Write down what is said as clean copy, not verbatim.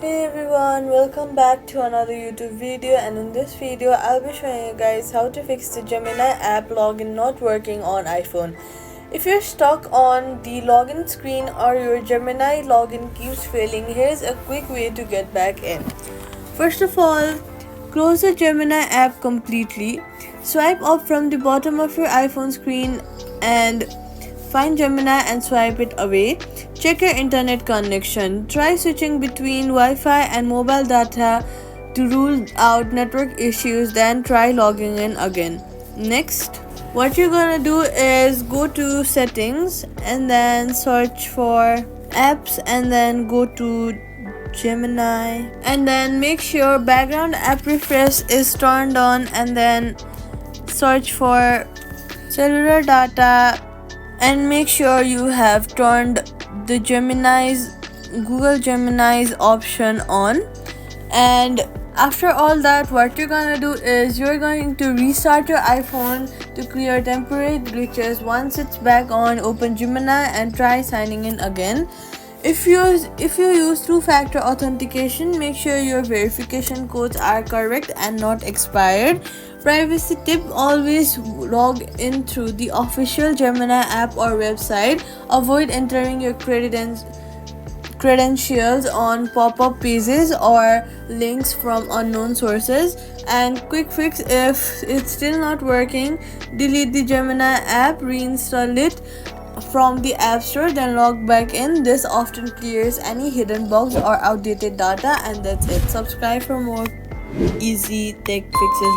Hey everyone, welcome back to another YouTube video, and in this video I'll be showing you guys how to fix the Gemini app login not working on iPhone. If you're stuck on the login screen or your Gemini login keeps failing, here's a quick way to get back in. First of all, close the Gemini app completely. Swipe up from the bottom of your iPhone screen and find Gemini and swipe it away. Check your internet connection. Try switching between Wi-Fi and mobile data to rule out network issues, then try logging in again. Next, what you're gonna do is go to settings and then search for apps and then go to Gemini and then make sure background app refresh is turned on and then search for cellular data and make sure you have turned the Google Gemini's option on. And after all that, what you're gonna do is you're going to restart your iPhone to clear temporary glitches. Once it's back on, open Gemini and try signing in again. If you use two-factor authentication, make sure your verification codes are correct and not expired. Privacy tip: always log in through the official Gemini app or website. Avoid entering your credentials on pop-up pages or links from unknown sources. And quick fix: if it's still not working, delete the Gemini app, reinstall it from the App Store, then log back in. This often clears any hidden bugs or outdated data. And that's it. Subscribe for more easy tech fixes like